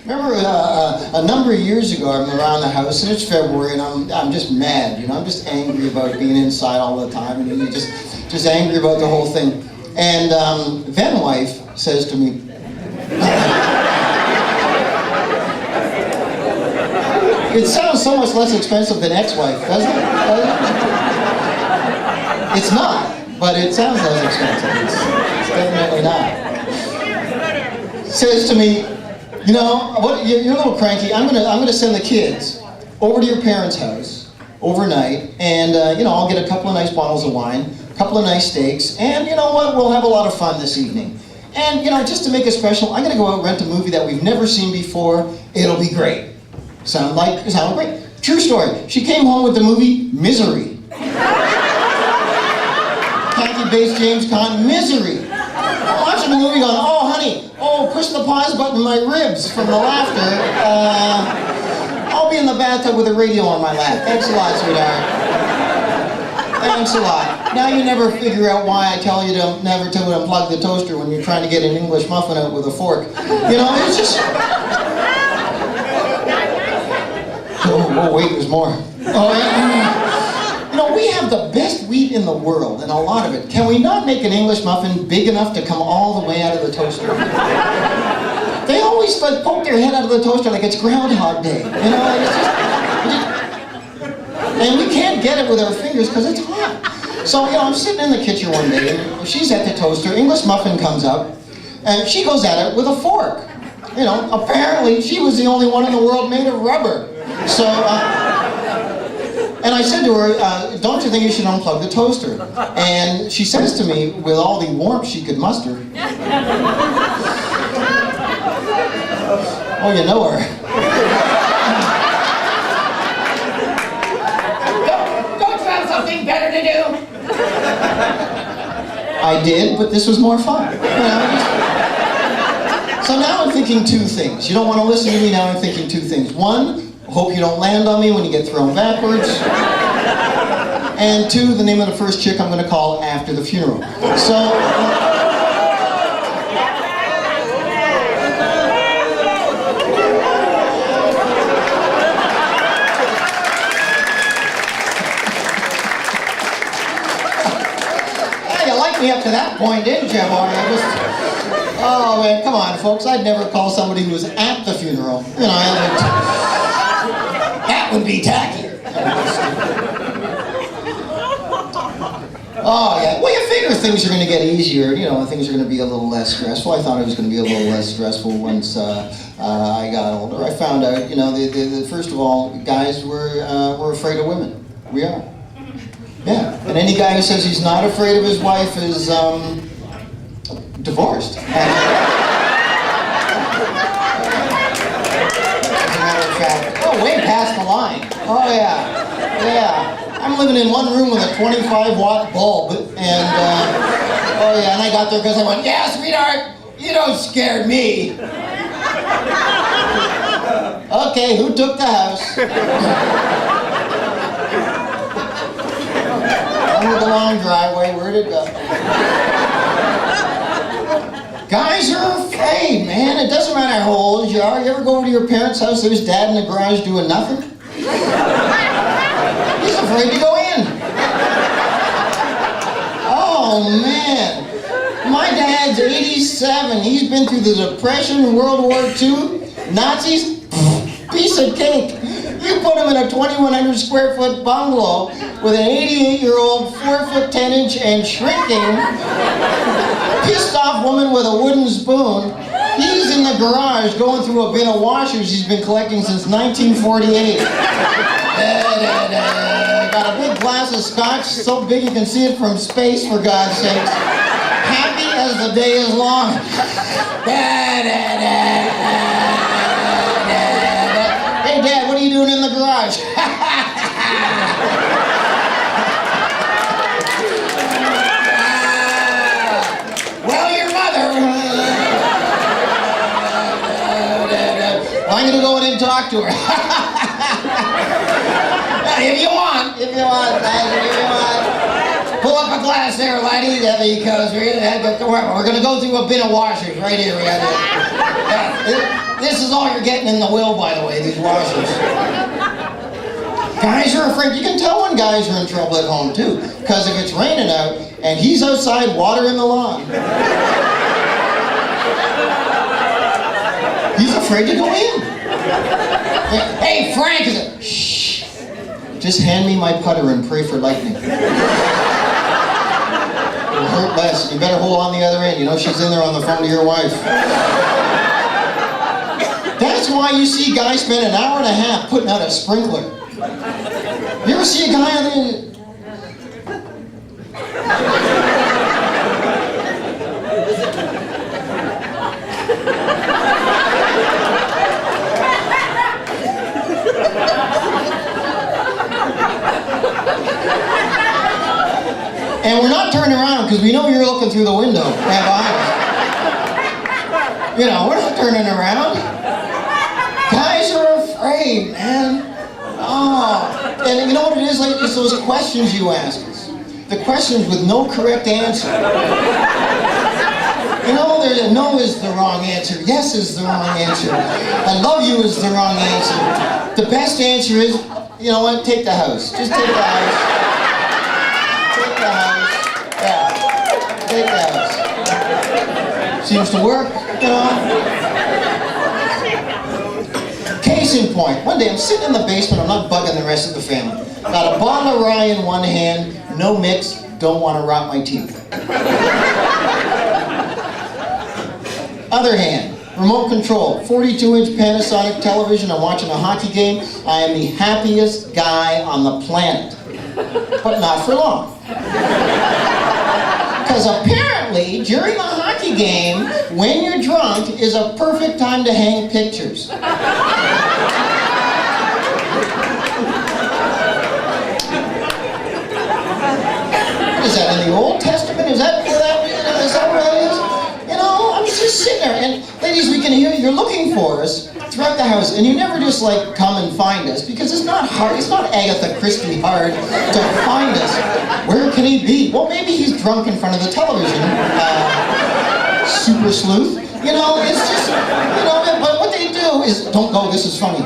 Remember a number of years ago, I'm around the house, and it's February, and I'm just mad, you know, I'm just angry about being inside all the time, and you're just angry about the whole thing. And then wife says to me, it sounds so much less expensive than ex-wife, doesn't it? It's not, but it sounds less expensive. It's definitely not. Says to me, you know, what, you're a little cranky. I'm gonna send the kids over to your parents' house overnight, and you know, I'll get a couple of nice bottles of wine, a couple of nice steaks, and you know what? We'll have a lot of fun this evening. And you know, just to make it special, I'm gonna go out and rent a movie that we've never seen before. It'll be great. Sound great. True story. She came home with the movie Misery. Khaki-based James Caan, Misery. I'm watching the movie going, oh honey, oh push the pause button in my ribs from the laughter. I'll be in the bathtub with a radio on my lap. Thanks a lot, sweetheart. Thanks a lot. Now you never figure out why I tell you to never to unplug the toaster when you're trying to get an English muffin out with a fork. You know, it's just... Oh, wait, there's more. Oh, yeah. You know, we have the best wheat in the world, and a lot of it. Can we not make an English muffin big enough to come all the way out of the toaster? They always like poke their head out of the toaster like it's Groundhog Day. You know, it's just, and we can't get it with our fingers because it's hot. So, you know, I'm sitting in the kitchen one day, and she's at the toaster, English muffin comes up, and she goes at it with a fork. You know, apparently she was the only one in the world made of rubber. So, and I said to her, don't you think you should unplug the toaster? And she says to me, with all the warmth she could muster, oh, you know her. Don't you have something better to do? I did, but this was more fun. You know, so now I'm thinking two things. You don't want to listen to me, now I'm thinking two things. One, hope you don't land on me when you get thrown backwards. And two, the name of the first chick I'm going to call after the funeral. So... you liked me up to that point, didn't you, boy? Oh, man, come on, folks. I'd never call somebody who was at the funeral. You know, that would be tacky. Oh, yeah. Well, you figure things are going to get easier. You know, things are going to be a little less stressful. I thought it was going to be a little less stressful once I got older. I found out, you know, first of all, guys, we're afraid of women. We are. Yeah. And any guy who says he's not afraid of his wife is divorced. As a matter of fact. Oh, way past the line. Oh, yeah. Yeah. I'm living in one room with a 25-watt bulb, and, oh, yeah, and I got there because I went, yeah, sweetheart, you don't scare me. Okay, who took the house? Under the long driveway, where'd it go? Guys are afraid, man. It doesn't matter how old you are. You ever go over to your parents' house, there's dad in the garage doing nothing? He's afraid to go in. Oh, man. My dad's 87. He's been through the Depression, World War II, Nazis, piece of cake. You put him in a 2,100 square foot bungalow with an 88-year-old, 4'10" and shrinking, pissed off woman with a wooden spoon. He's in the garage going through a bin of washers he's been collecting since 1948. Got a big glass of scotch, so big you can see it from space, for God's sakes. Happy as the day is long. Hey, Dad, what are you doing in the garage? Well, your mother. Well, I'm going to go in and talk to her. If you want, pull up a glass there, laddie, because we're going to go through a bin of washers right here. This is all you're getting in the will, by the way, these washers. Guys are afraid. You can tell when guys are in trouble at home, too. Because if it's raining out and he's outside watering the lawn, he's afraid to go in. Hey, Frank, is it? Shh. Just hand me my putter and pray for lightning. It'll hurt less. You better hold on the other end. You know she's in there on the phone to your wife. That's why you see guys spend an hour and a half putting out a sprinkler. You ever see a guy on the... And we're not turning around because we know you're looking through the window and behind us. You know, we're not turning around. Guys are afraid, man. Oh, and you know what it is? Like, it's those questions you ask us. The questions with no correct answer. You know, there's a no is the wrong answer. Yes is the wrong answer. I love you is the wrong answer. The best answer is, you know what? Take the house. Just take the house. Take the house. Yeah. Take the house. Seems to work, you know. Case in point, one day I'm sitting in the basement, I'm not bugging the rest of the family. Got a bottle of rye in one hand, no mix, don't want to rot my teeth. Other hand, remote control, 42-inch Panasonic television, I'm watching a hockey game. I am the happiest guy on the planet. But not for long. Because apparently, during the hockey game, when you're drunk, is a perfect time to hang pictures. Is that in the Old Testament? Is that where that is? You know, I'm just sitting there, and ladies, we can hear you're looking for us throughout the house, and you never just like come and find us because it's not hard. It's not Agatha Christie hard to find us. Where can he be? Well, maybe he's drunk in front of the television. Super sleuth. You know, it's just, you know, but what they do is, don't go, this is funny.